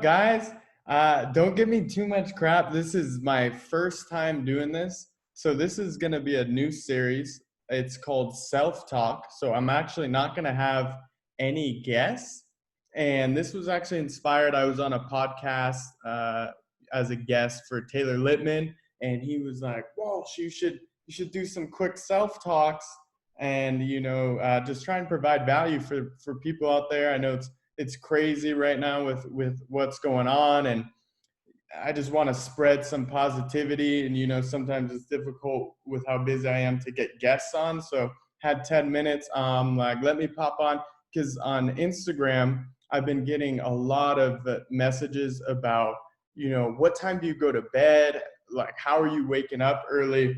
up, guys? Don't give me too much crap. This is my first time doing this. So this is going to be a new series. It's called Self-Talk. So I'm actually not going to have any guests. And this was actually inspired. I was on a podcast as a guest for Taylor Littman, and he was like, "Walsh, you should do some quick self-talks, and just try and provide value for people out there. I know it's crazy right now with what's going on, and I just want to spread some positivity. And sometimes it's difficult with how busy I am to get guests on. So had 10 minutes. Like, let me pop on, because on Instagram I've been getting a lot of messages about what time do you go to bed, like how are you waking up early.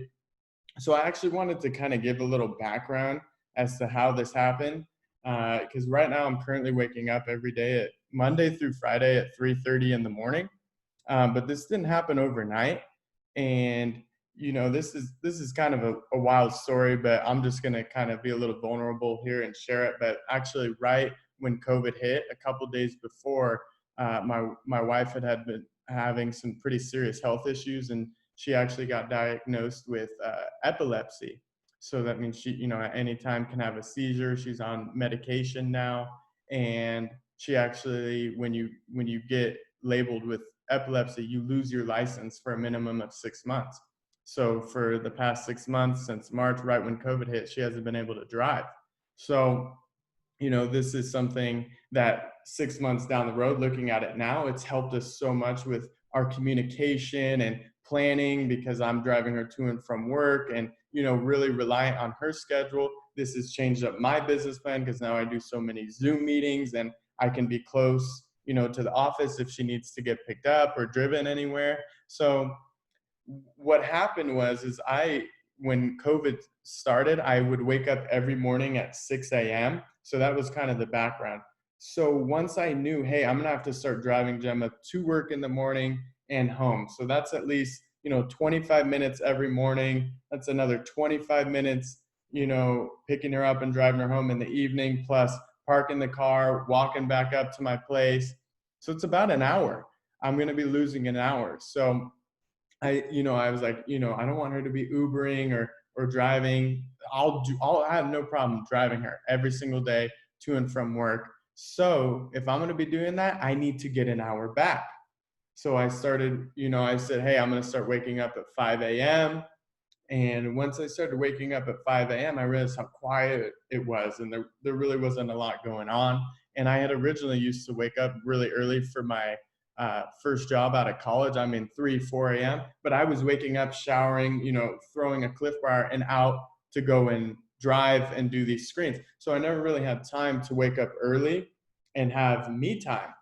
So I actually wanted to kind of give a little background as to how this happened, because right now I'm currently waking up every day at Monday through Friday at 3:30 in the morning. But this didn't happen overnight, and this is kind of a wild story, but I'm just going to kind of be a little vulnerable here and share it. But actually, right when COVID hit, a couple days before, my wife had been having some pretty serious health issues, and she actually got diagnosed with epilepsy. So that means she, at any time can have a seizure. She's on medication now, and she actually, when you get labeled with epilepsy, you lose your license for a minimum of 6 months. So for the past 6 months, since March, right when COVID hit, she hasn't been able to drive. So, this is something that 6 months down the road, looking at it now, it's helped us so much with our communication and planning, because I'm driving her to and from work, and, really reliant on her schedule. This has changed up my business plan, because now I do so many Zoom meetings, and I can be close, to the office if she needs to get picked up or driven anywhere. So what happened is when COVID started, I would wake up every morning at 6 a.m. So that was kind of the background. So once I knew, hey, I'm gonna have to start driving Gemma to work in the morning and home. So that's at least, 25 minutes every morning. That's another 25 minutes, picking her up and driving her home in the evening, plus parking the car, walking back up to my place. So it's about an hour. I'm going to be losing an hour. So I was like, I don't want her to be Ubering or driving. I have no problem driving her every single day to and from work. So if I'm going to be doing that, I need to get an hour back. So I started, I said, hey, I'm going to start waking up at 5 a.m. And once I started waking up at 5 a.m., I realized how quiet it was, and there really wasn't a lot going on. And I had originally used to wake up really early for my first job out of college. I mean, 3, 4 a.m. But I was waking up, showering, throwing a Cliff Bar and out to go and drive and do these screens. So I never really had time to wake up early and have me time.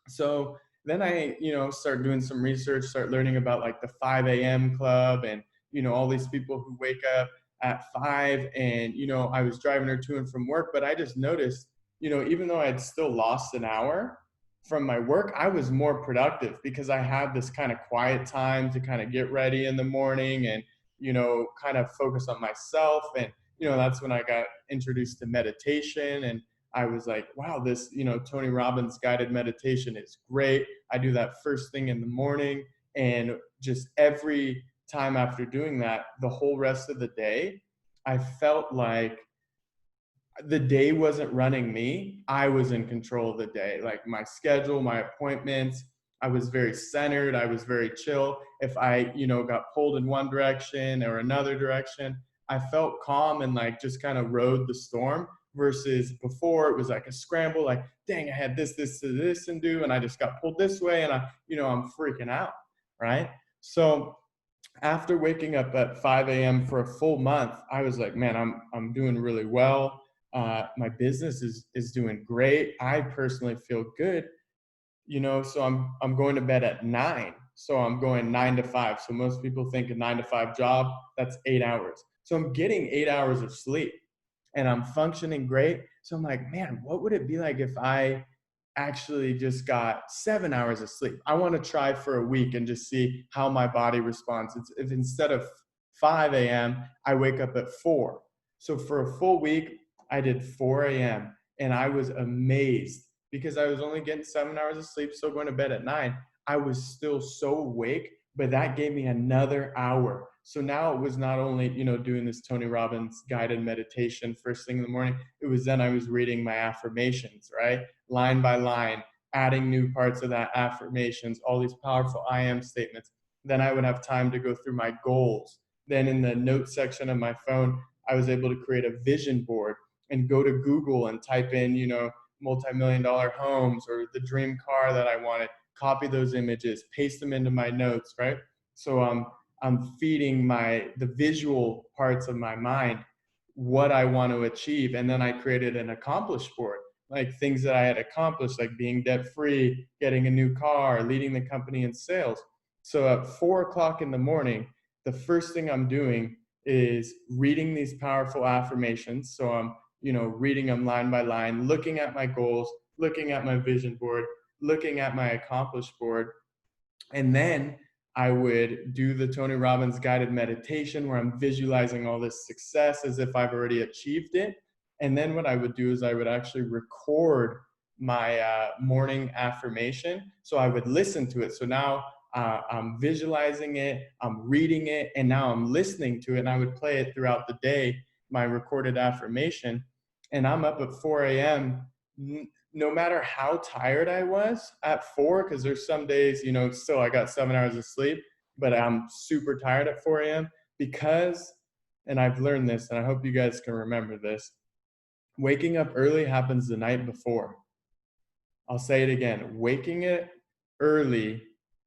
So then I, start doing some research, start learning about like the 5 a.m. club, and, all these people who wake up at 5. And, I was driving her to and from work, but I just noticed, even though I'd still lost an hour from my work, I was more productive because I had this kind of quiet time to kind of get ready in the morning and, kind of focus on myself. And, that's when I got introduced to meditation, and I was like, wow, this, Tony Robbins guided meditation is great. I do that first thing in the morning, and just every time after doing that, the whole rest of the day, I felt like the day wasn't running me. I was in control of the day, like my schedule, my appointments. I was very centered. I was very chill. If I, got pulled in one direction or another direction, I felt calm and like just kind of rode the storm, versus before it was like a scramble, like, dang, I had this and do, and I just got pulled this way, and I'm freaking out, right? So after waking up at 5 a.m. for a full month, I was like, man, I'm doing really well. My business is doing great. I personally feel good, so I'm going to bed at 9. So I'm going 9 to 5. So most people think a 9 to 5 job, that's 8 hours. So I'm getting 8 hours of sleep, and I'm functioning great. So I'm like, man, what would it be like if I actually just got 7 hours of sleep? I want to try for a week and just see how my body responds. If instead of 5 a.m., I wake up at 4. So for a full week, I did 4 a.m. and I was amazed because I was only getting 7 hours of sleep, still going to bed at 9. I was still so awake, but that gave me another hour. So now it was not only, doing this Tony Robbins guided meditation first thing in the morning, it was then I was reading my affirmations, right? Line by line, adding new parts of that affirmations, all these powerful I am statements. Then I would have time to go through my goals. Then in the notes section of my phone, I was able to create a vision board and go to Google and type in, multi-million dollar homes or the dream car that I wanted, copy those images, paste them into my notes, right? So I'm feeding the visual parts of my mind what I want to achieve. And then I created an accomplish board, like things that I had accomplished, like being debt free, getting a new car, leading the company in sales. So at 4 o'clock in the morning, the first thing I'm doing is reading these powerful affirmations. So I'm, reading them line by line, looking at my goals, looking at my vision board, looking at my accomplish board. And then I would do the Tony Robbins guided meditation where I'm visualizing all this success as if I've already achieved it. And then what I would do is I would actually record my morning affirmation. So I would listen to it. So now I'm visualizing it, I'm reading it, and now I'm listening to it. And I would play it throughout the day, my recorded affirmation. And I'm up at 4 a.m. No matter how tired I was at 4, because there's some days, still I got 7 hours of sleep, but I'm super tired at 4 a.m. because, and I've learned this, and I hope you guys can remember this, waking up early happens the night before. I'll say it again. Waking it early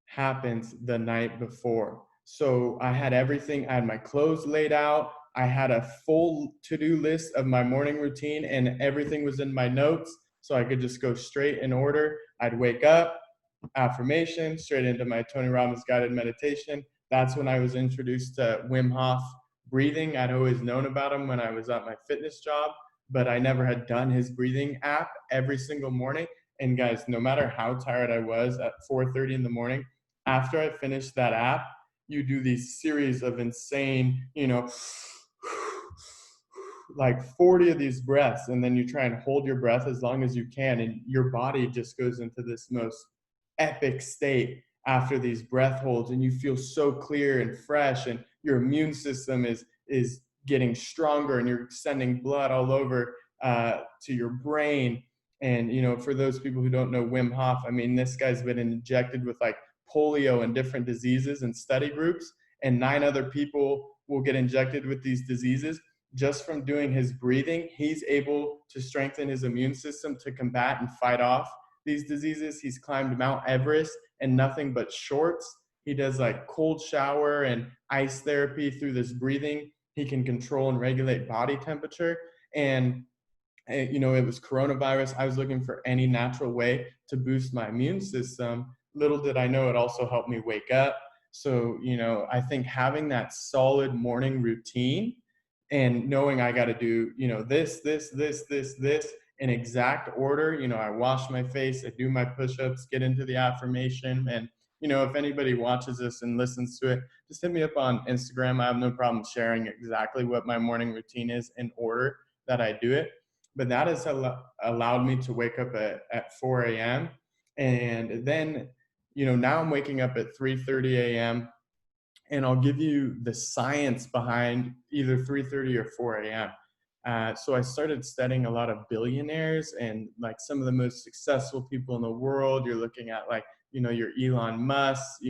happens the night before. So I had everything, I had my clothes laid out. I had a full to-do list of my morning routine and everything was in my notes. So I could just go straight in order. I'd wake up, affirmation, straight into my Tony Robbins guided meditation. That's when I was introduced to Wim Hof breathing. I'd always known about him when I was at my fitness job, but I never had done his breathing app every single morning. And guys, no matter how tired I was at 4:30 in the morning, after I finished that app, you do these series of insane, like 40 of these breaths, and then you try and hold your breath as long as you can, and your body just goes into this most epic state after these breath holds, and you feel so clear and fresh, and your immune system is getting stronger, and you're sending blood all over to your brain. And for those people who don't know Wim Hof, I mean, this guy's been injected with like polio and different diseases in study groups, and 9 other people will get injected with these diseases. Just from doing his breathing, he's able to strengthen his immune system to combat and fight off these diseases. He's climbed Mount Everest in nothing but shorts. He does like cold shower and ice therapy through this breathing. He can control and regulate body temperature. And it was coronavirus. I was looking for any natural way to boost my immune system. Little did I know it also helped me wake up. So, I think having that solid morning routine and knowing I got to do, this in exact order. I wash my face, I do my push-ups, get into the affirmation. And, if anybody watches this and listens to it, just hit me up on Instagram. I have no problem sharing exactly what my morning routine is in order that I do it. But that has allowed me to wake up at 4 a.m. And then, now I'm waking up at 3:30 a.m. And I'll give you the science behind either 3:30 or 4 a.m. So I started studying a lot of billionaires and like some of the most successful people in the world. You're looking at like, your Elon Musk,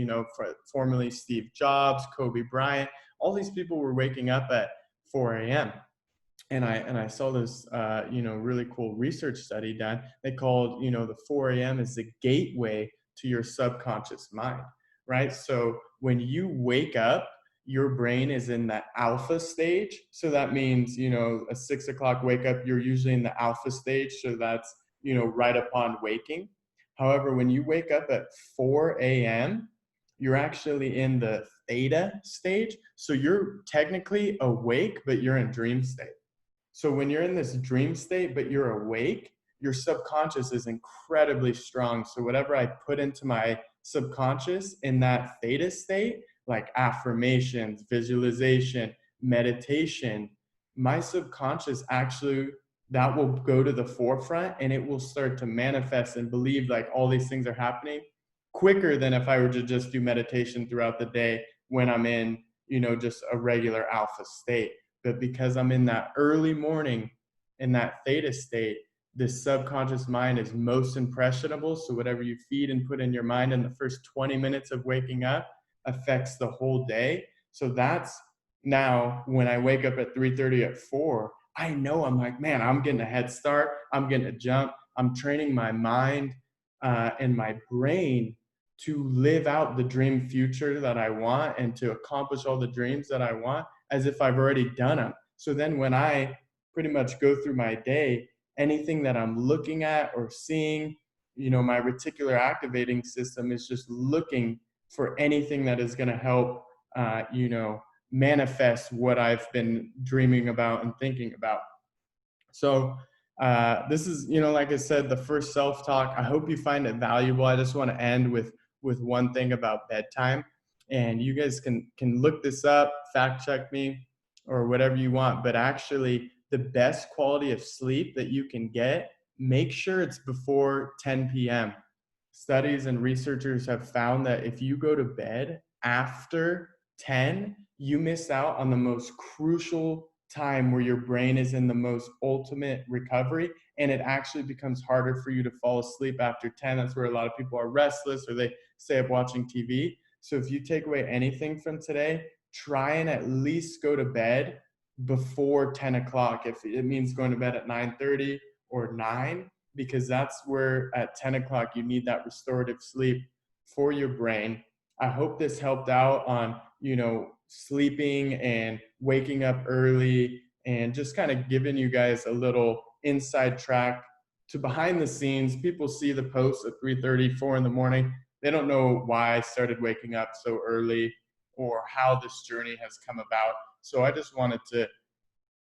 formerly Steve Jobs, Kobe Bryant. All these people were waking up at 4 a.m. And I saw this, really cool research study done. They called, the 4 a.m. is the gateway to your subconscious mind, right? So when you wake up, your brain is in the alpha stage. So that means, a 6 o'clock wake up, you're usually in the alpha stage. So that's, right upon waking. However, when you wake up at 4 a.m., you're actually in the theta stage. So you're technically awake, but you're in dream state. So when you're in this dream state, but you're awake, your subconscious is incredibly strong. So whatever I put into my subconscious in that theta state, like affirmations, visualization, meditation, my subconscious actually that will go to the forefront, and it will start to manifest and believe like all these things are happening quicker than if I were to just do meditation throughout the day when I'm in, just a regular alpha state. But because I'm in that early morning, in that theta state, this subconscious mind is most impressionable. So whatever you feed and put in your mind in the first 20 minutes of waking up affects the whole day. So that's now when I wake up at 3:30 at 4, I know I'm like, man, I'm getting a head start. I'm getting a jump. I'm training my mind and my brain to live out the dream future that I want and to accomplish all the dreams that I want as if I've already done them. So then when I pretty much go through my day, anything that I'm looking at or seeing, my reticular activating system is just looking for anything that is going to help, manifest what I've been dreaming about and thinking about. So this is, like I said, the first self-talk. I hope you find it valuable. I just want to end with one thing about bedtime, and you guys can look this up, fact check me or whatever you want, but actually the best quality of sleep that you can get, make sure it's before 10 p.m. Studies and researchers have found that if you go to bed after 10, you miss out on the most crucial time where your brain is in the most ultimate recovery, and it actually becomes harder for you to fall asleep after 10. That's where a lot of people are restless or they stay up watching TV. So if you take away anything from today, try and at least go to bed before 10 o'clock. If it means going to bed at 9:30 or 9, because that's where at 10 o'clock you need that restorative sleep for your brain. I hope this helped out on, sleeping and waking up early, and just kind of giving you guys a little inside track to behind the scenes. People see the posts at 3:30, 4 in the morning. They don't know why I started waking up so early or how this journey has come about. So I just wanted to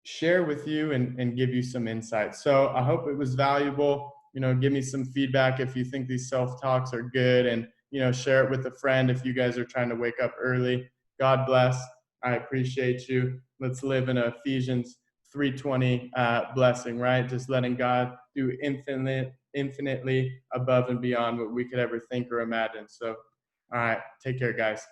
share with you and give you some insight. So I hope it was valuable. Give me some feedback if you think these self-talks are good, and, share it with a friend if you guys are trying to wake up early. God bless. I appreciate you. Let's live in Ephesians 3:20 blessing, right? Just letting God do infinitely above and beyond what we could ever think or imagine. So, all right, take care, guys.